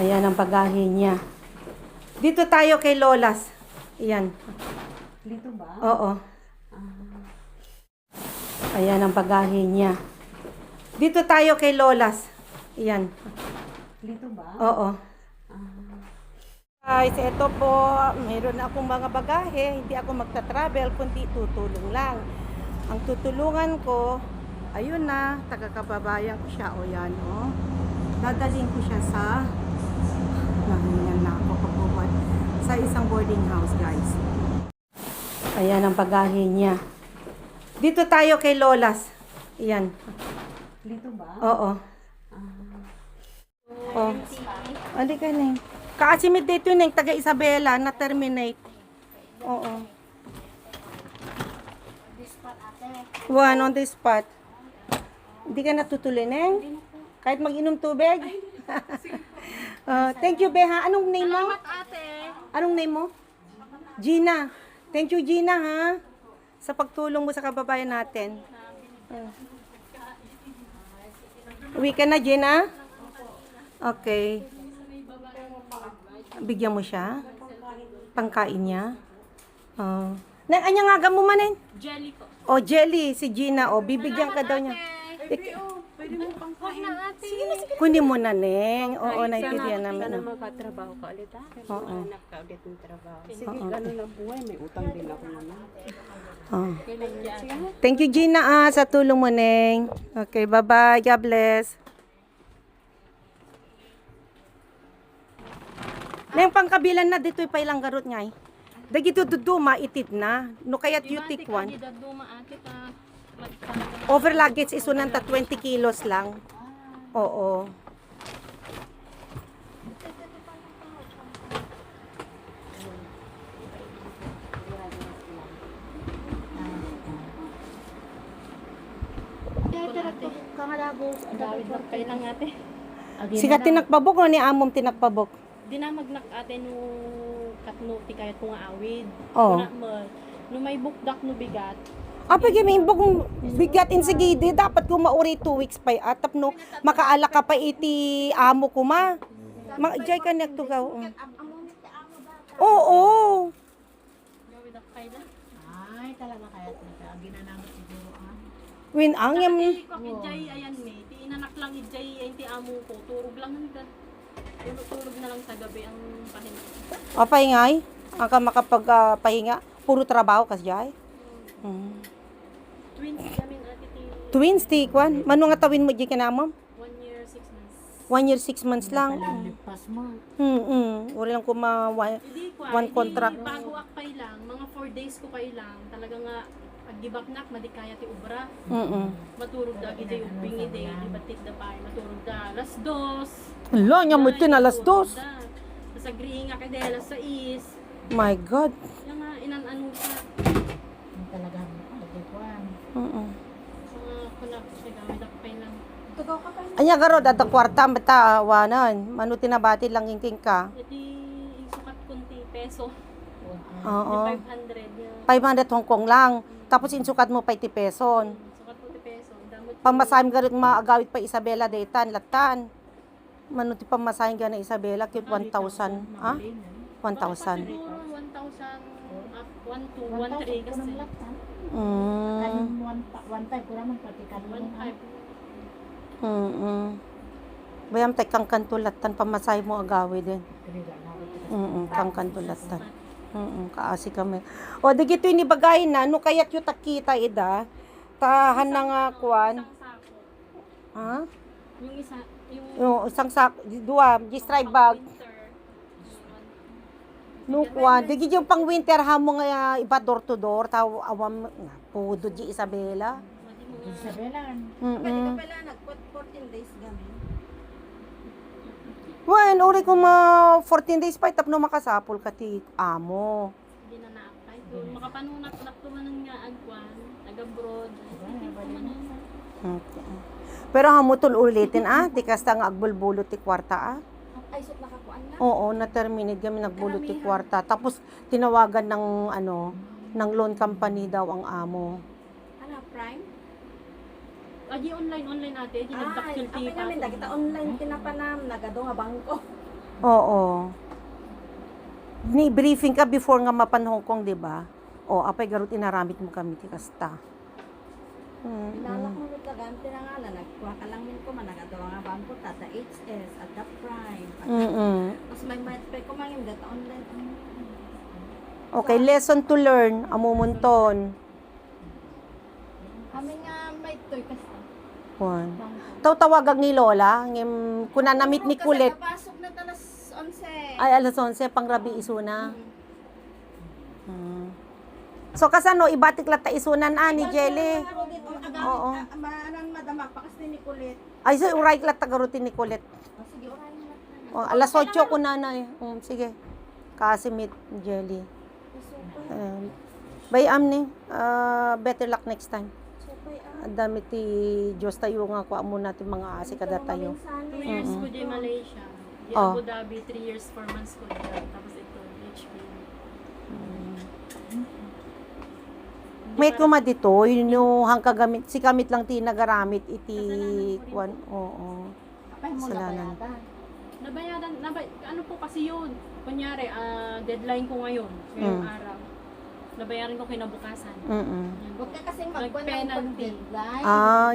Ayan ang bagahe niya. Dito tayo kay Lolas. Ayan. Dito ba? Oo. Ayan ang bagahe niya. Dito tayo kay Lolas. Ayan. Dito ba? Oo. Guys, ito po, mayroon akong mga bagahe. Hindi ako magta-travel, kundi tutulong lang. Ang tutulungan ko, ayun na, taga-kababayan ko siya. O yan, o. Dadalhin ko siya sa, nahingan na ako pagbubuhat, sa isang boarding house, guys. Ayan ang bagahe niya. Dito tayo kay Lolas. Ayan. Dito ba? Oo. Oh. Andi ka na. Kaasimid dito yun, taga Isabela, na-terminate. Oo. One on the spot. Hindi ka natutuloy, Neng? Kahit mag-inom tubig? Thank you, Beha. Anong name mo? Anong name mo? Gina. Thank you, Gina, ha? Sa pagtulong mo sa kababayan natin. Uwi ka na, Gina? Okay. Bigyan mo siya? Pangkain niya? Neng, anya nga mo manin? Jelly po. Oh, jelly. Si Gina, oh. Bibigyan ka daw niya. Pwede mo pang kain. Sige na, sige. Kunin mo na, Neng. Oo, naintindihan namin. Sana magkatrabaho ka ulit ha? Oo. Hanap ka ulit ng trabaho. Sige, gano'n lang buhay. May utang din ako naman. Oh. Sige na. Thank you, Gina, sa tulong mo, Neng. Okay, bye-bye. God bless. Neng, pangkabilan na dito'y pailang garot nga. Dagito duduma, itid na. No kaya't you take one. Over luggage is unanta 20 kilos lang. Oo. Dawid lang kayo lang ate. Siga tinakpabok no ni amom tinakpabok. Di na magnak ate no katno ti kaya tunga awid. Oh. Kuna mo, no may bukdak no bigat. Apa gyud imbog bigat insigidi dapat ko mauri 2 weeks pa atap no makaala ka pa iti amo ko ma. Jay ka nagtugaw. Oo. Dawid lang kayo lang. Ay, talaga kaya ginanamit siguro ah. Win ang yam. Kung ijay ayan me, ti inanak lang ijay ay ti amo ko, turog lang nanda. Tulog na lang sa gabi ang pahinga. Apay ngay ang ka makapagpahinga puro trabaho kas jay. Twins gamin ate ti Twins ti kwan. Mano nga tawin mo di kanamam? 1 year 6 months. 1 year 6 months lang. Lipas mo. Wala lang ko Hindi ko one contract. bago akpay lang, mga 4 days ko kayo lang. Talaga nga paggibaknak madikaya ti ubra. Maturog da gid yung bingi day, ibatik da pa maturog da alas 2. Hala, nya mo tin alas 2. Sa agriing nga kay alas 6. My God. Yang nga inan-ano sa Talaga nagdikuan. mga kunak siya gamit akpay lang. Tugaw ka pa. Anya garo data kwarta bata wanan. Mano tinabati lang ingking ka. Iti isukat kunti peso. Oo. 500 niya. 500 Hong Kong lang. Tapos insukat mo pa 80 peson. Sukat kunti peso. Damot Pamasahim garot maagawit pa Isabela daytan latan. Mano ti pamasahim ga na Isabela kit 1,000. Ha? 1,000. siguro 1,000 up 1 to 1,3 kasi. One time, kurang partikan mo. 1,500. Bayam tay kang kantulatan pamasahim mo agawi din. Kang kantulatan. Kaasi kami. O digito ni bagay na no kayat yu takita ida. Tahan na nga kwan. Isang sako. Ha? Yung isa, yung Yung isang sak dua, gistrive bag. winter. No kwan, digi yung pang winter hamo nga iba door to door taw awam na pudo di Isabela. Madi mo nga. Isabelan. Pala nagput 14 days gamin. Wen, uri ko 14 days pa itap no makasapol ka ti amo. Hindi na naakay. Doon makapanunak naktumanan nga ang kwan. Taga-broad. Hindi ko man. Okay. Pero hamo tol ulitin di kasta nga agbulbulot ti kwarta Ay, sut nakakuan na. Oo, na-terminate kami nagbulot ti kwarta. Tapos tinawagan ng ng loan company daw ang amo. Ano, Prime? Agi online ate. Agi nagdaktil ti Apay namin, pa. kita online tinapanam, nagado nga bangko. Oo. Ni-briefing ka before nga mapan Hong Kong, di ba? O, apay garot inaramit mo kami ti kasta. Inalak mo rin lagan, tinangala, nagkuha ka lang min ko, managadawa nga bang po, tata HS, at the prime. Tapos may pa ko mangin, data online. Okay, lesson to learn, amumunton. Kami nga may toy kasi. One. Tawagan ni Lola, kuna namit ni Kulit. Kasi napasok na talas 11. Ay, alas 11, pang rabi isuna. So, kasano, ibatik lata isunan ni Jelly. Oo. Maanan madama, pakas ni Nicolette. Ay, so, uray lat tagarutin ni Kulit. Sige, oray na. Alas 8 ko na na eh. Sige. Kasi meet Jelly. Bayam ni. Better luck next time. Ang dami ti Diyos tayo nga kuha mo natin mga asi kada tayo. 2 years ko di Malaysia. Di Oh. Abu Dhabi, 3 years, 4 months ko dyan. Tapos ito, HP. May kuma dito, yun yung hangkagamit, si kamit lang ti nagaramit iti kwan. Oo. Kapay mo na Salanan. bayadan. Nabayaran, ano po kasi yun? Kunyari, deadline ko ngayon, ngayong araw. Nabayaran ko kinabukasan. Huwag ka kasing magbuwan ng Nag-penalty. deadline.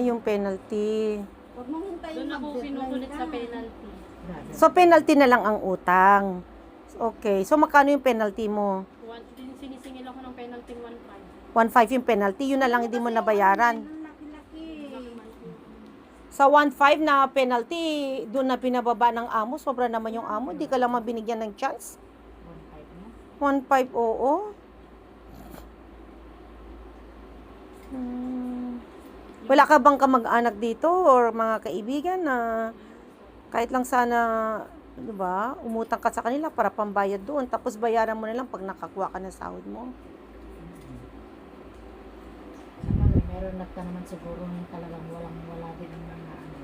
Yung penalty. Huwag mong hintayin Doon ako mag-deadline kinukulit ka. sa penalty. So, penalty na lang ang utang. Okay. So, magkano yung penalty mo? Sinisingil ako ng penalty 1.5. 1.5 yung penalty. Yun na lang hindi mo nabayaran. Ang laki-laki. Sa 1.5 na penalty, doon na pinababa ng amo. Sobra naman yung amo. Di ka lang mabinigyan ng chance. 1.5, oo. Wala ka bang kamag-anak dito or mga kaibigan na kahit lang sana, di ba, umutang ka sa kanila para pambayad doon. Tapos bayaran mo na lang pag nakakuha ka ng sahod mo. Meron na ka naman siguro yung talagang wala din ang mga ano.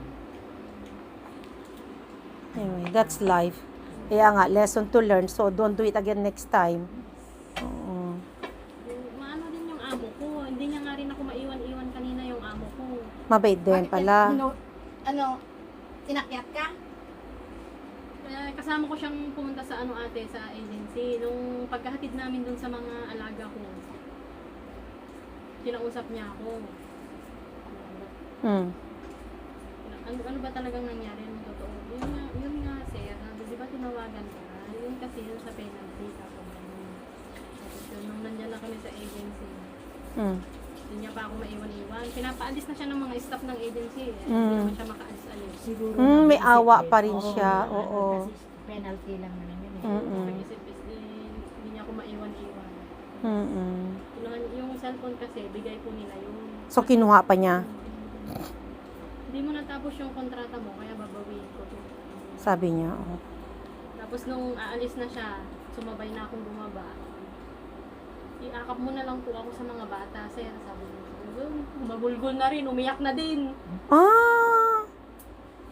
Anyway, that's life. Kaya nga, lesson to learn. So, don't do it again next time. Oo. Maano din yung amo ko. Hindi niya nga rin ako maiwan-iwan kanina yung amo ko. Mabait din pala. Tinakyat ka? Kaya kasama ko siyang pumunta sa sa agency. Nung pagkahatid namin dun sa mga alaga ko, kinausap niya ako. Ano ba talagang nangyari ng totoo? Yun nga sir, di ba tinawagan ka? Yun kasi yun sa penalty. Tapos yun, nung nandyan na kami sa agency, hindi niya pa ako maiwan-iwan. Pinapaalis na siya ng mga staff ng agency. Hindi naman siya makaalis-alis. Siguro May nag-isip awa din. pa rin siya. Oo. Kasi penalty lang naman yun. Pag-isip hindi niya ako maiwan-iwan. Mm-mm. Yung cellphone kasi, bigay po nila yun. So, kinuha pa niya. Hindi mo natapos yung kontrata mo, kaya babawiin ko to. Sabi niya. Oh. Tapos nung aalis na siya, sumabay na akong bumaba. Iakap mo na lang po ako sa mga bata, sir. Sabi niya, magulgol na rin, umiyak na din.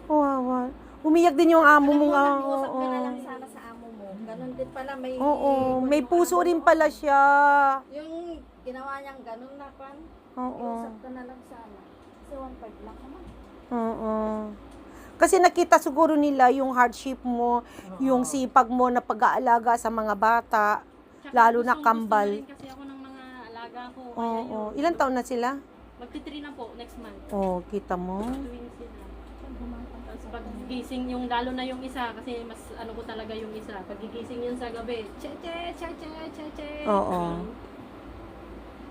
Wawa. Umiyak din yung amo mong. Nag-uusap ka na lang sana sa amo mo. Ganon din pala, may... May puso rin pala siya. Yung ginawa niyang ganon na pan. Oo. Usap ka na lang sana. Kasi 1.5 lang naman. Oo. Kasi nakita siguro nila yung hardship mo, yung sipag mo na pag-aalaga sa mga bata, Tsaka lalo na gustong-gusto kambal. na rin kasi ako ng mga alaga ko. Kaya Oo. yun. Ilan taon na sila? Magti-3 na po, next month. Kita mo. Twins sila. Tapos pag gising yung, lalo na yung isa, kasi mas ano ko talaga yung isa. Pag gigising yun sa gabi, che. Oo.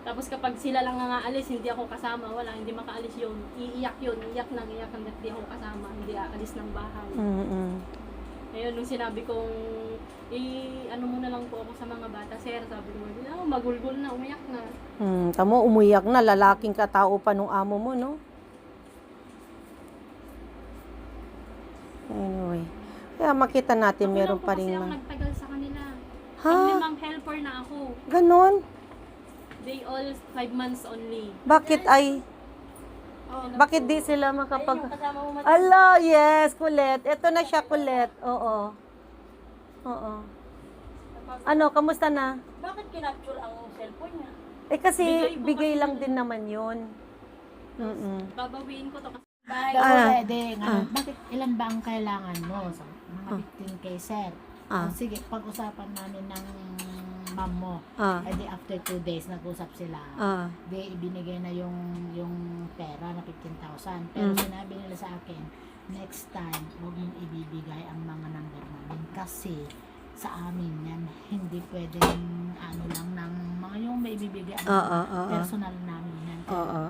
Tapos kapag sila lang nga aalis, hindi ako kasama, wala, hindi makaalis yun. Iiyak yun, iyak hanggat di ako kasama, hindi aalis ng bahay. Ngayon, nung sinabi kong, ano mo na lang po ako sa mga bata, sir, sabi ko, magulgol na, umiyak na. Tamo, umuyak na, lalaking katao pa nung amo mo, no? Anyway. Kaya makita natin, Ako meron lang po pa rin kasi ang mga... nagtagal sa kanila. Ha? Pang-limang helper na ako. Ganon? They all 5 months only. Bakit bakit di sila makapag... Yung kasama mo Ala, yes, kulit. Ito na siya, kulit. Oo. Ano, kamusta na? Bakit kinapture ang cellphone niya? Kasi Bigay po bigay kasi lang yun. din naman yun. Babawiin ko to kasi Daw Ah. pwede. Bakit ilan ba ang kailangan mo? mga 15K, sir. Ah. Sige, pag-usapan namin ng ma'am mo. Ah. Eh di after 2 days, nag-usap sila. Ah. Di ibinigay na yung pera na 15,000. Pero sinabi nila sa akin, next time, huwag mong ibibigay ang mga number namin. Kasi sa amin yan, hindi pwedeng ano lang ng mga yung may ibibigay ang personal namin yan. Oo.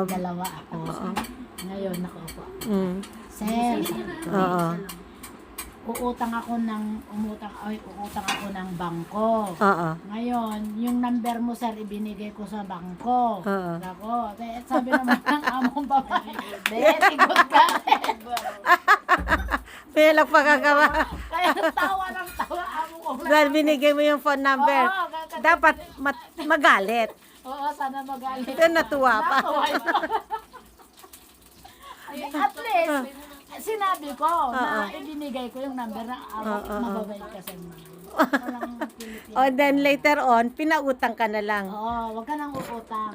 Dalawa ako. Ngayon, nakaupo ako. Mm. Sir, Oo. uutang ako ng bangko. Oo. Ngayon, yung number mo, sir, ibinigay ko sa bangko. Oo. Ako, sabi naman ng among babae, very good ka. Pelak pagkagawa. Kaya tawa ng tawa amo ko. Dahil binigay mo yung phone number. Oo, Dapat magalit. Oo, sana magalit. Ito natuwa pa. Natuwa ito. At least, sinabi ko na ibinigay ko yung number na mababait kasi walang Pilipino. O then later on, pinautang ka na lang. Oo, wag ka nang uutang.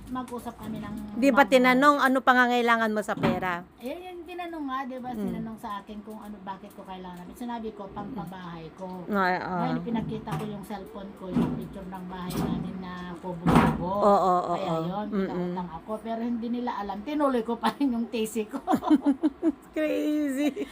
Mag-usap kami ng Di ba mama. tinanong ano pangangailangan mo sa pera? Yung tinanong nga, di ba, sinanong sa akin kung ano, bakit ko kailangan. Sinabi ko, pampabahay ko. Ngayon, pinakita ko yung cellphone ko, yung picture ng bahay namin na kubo-kubo. Oo. Kaya yun, pinautang ako. Pero hindi nila alam, tinuloy ko pa rin yung TC ko. Crazy.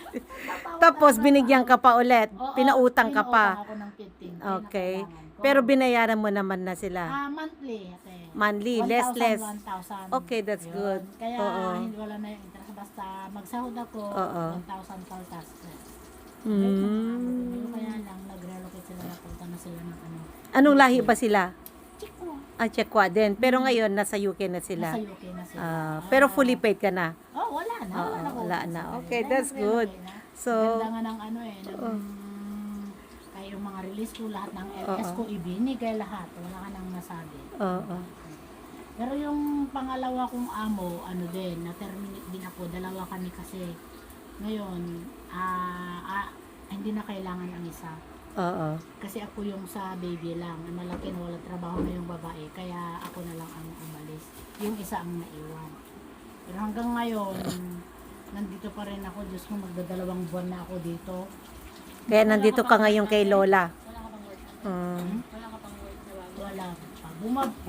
Tapos binigyan ka pa ulit. Oo, Pinautang ka pa. ako ng 15. Okay. Kailangan ko. Pero binayaran mo naman na sila. Monthly. Ate. Monthly, 1,000, less. 1,000. Okay, that's Yun. good. Kaya Oo. hindi wala na yung interest. Basta magsahod ako, Oo. 1,000 per tax. Mm. Kaya lang, nag-relocate sila, napunta na sila ng ano. Anong lahi ba sila? Chico. Chekwa din. Pero ngayon, nasa UK na sila. Nasa UK na sila. Pero fully paid ka na. Oh, wala na. Oo, Wala na. wala na. Wala Okay, na. that's good. So, Ganda nga ng ano kaya yung mga release ko, lahat ng LS ko, ibinigay lahat. Wala ka nang nasabi. oo. Pero yung pangalawa kong amo, ano din, na-terminate din ako. Dalawa kami kasi. Ngayon, hindi na kailangan ang isa. Oo. Kasi ako yung sa baby lang. Malaki na walang trabaho na yung babae. Kaya ako na lang ang umalis. Yung isa ang naiwan. Pero hanggang ngayon, nandito pa rin ako. Diyos ko, magdadalawang buwan na ako dito. Kaya nandito ka ngayon kay Lola. Wala ka pang work. Wala pa.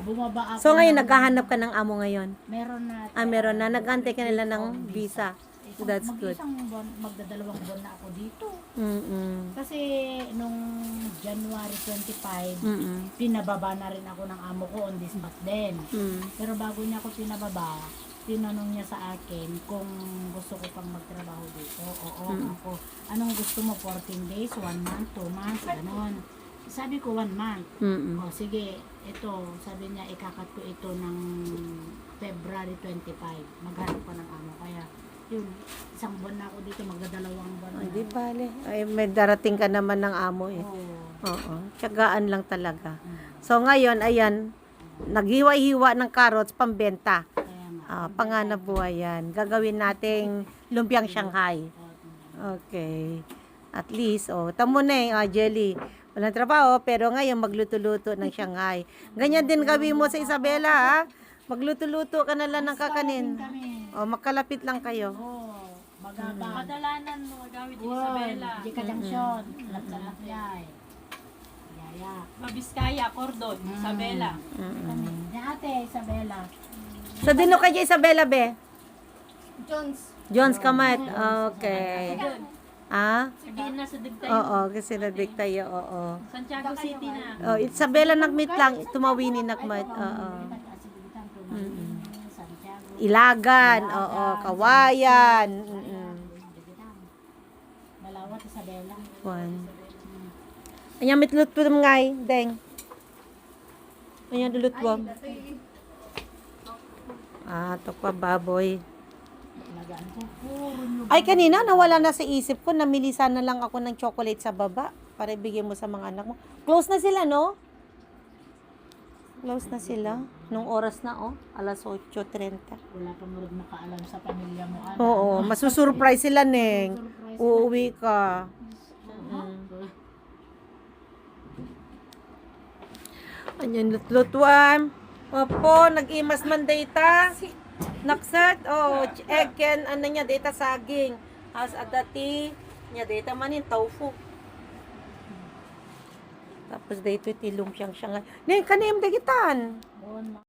Bumaba ako. So ngayon, ng- naghahanap ka ng amo ngayon? Meron na. Meron na. Nag-antay ka nila ng visa. That's good. Mag-isang buwan, magdadalawang buwan na ako dito. Mm-mm. Kasi nung January 25, Mm-mm. pinababa na rin ako ng amo ko on the spot din. Mm. Pero bago niya ako pinababa, tinanong niya sa akin kung gusto ko pang magtrabaho dito. Oo, ako. Anong gusto mo? 14 days, 1 month, 2 months, gano'n. Sabi ko 1 month. Mm-mm. O sige, ito, sabi niya, ikakat ko ito ng February 25. Maghanap ko ng amo. Kaya, yun, isang buwan na ako dito, magdadalawang buwan na. Di bale. Ay, may darating ka naman ng amo eh. Oo. Oo. Tiyagaan lang talaga. So ngayon, ayan, naghiwa-hiwa ng carrots pambenta. Kaya nga. Panganap buhay yan. Gagawin nating lumpiang Shanghai. Okay. At least, tamo na Jelly. Walang trabaho, pero ngayon magluto-luto ng Shanghai. Ganyan din gawin mo sa Isabela, ha? Magluto-luto ka na lang ng kakanin. Kami. Makalapit lang kayo. Oo. Magabang. Madalanan mo gawin din Wow. Isabela. Di ka junction. Lahat yay. Yaya. Mabiskaya, Cordon, Isabela. Kami. Ni ate, Isabela. Sa dino ka dyan, Isabela, be? Jones Kamat. Oh, Okay. Doon. Sabihin na sa digtay. Oo, kasi nadik tayo, oo. Santiago City na. Isabela nagmeet lang, tumawini nagmat. Oo. Ilagan, oo, Kawayan. Malawat, Isabela. One. Ayan, mitlut po ngay, deng. Ayan, dulot po. Ito pa, baboy. Lagaan ko, puro nyo. Ay, kanina, nawala na sa isip ko, namili sana lang ako ng chocolate sa baba para ibigay mo sa mga anak mo. Close na sila, no? Close na sila. Nung oras na, alas 8:30. Wala pa mo nakaalam sa pamilya mo. Ana. Oo, masusurprise sila, Neng. Surprise. Uuwi ka. Anyan, lutlutuan. Opo, nag-imas man data. Naksat, egg can, ano niya, data saging. As adati, Nya data manin tofu. Tapos dito tilong siyang siyang. Ning kanim dagitan. Doon,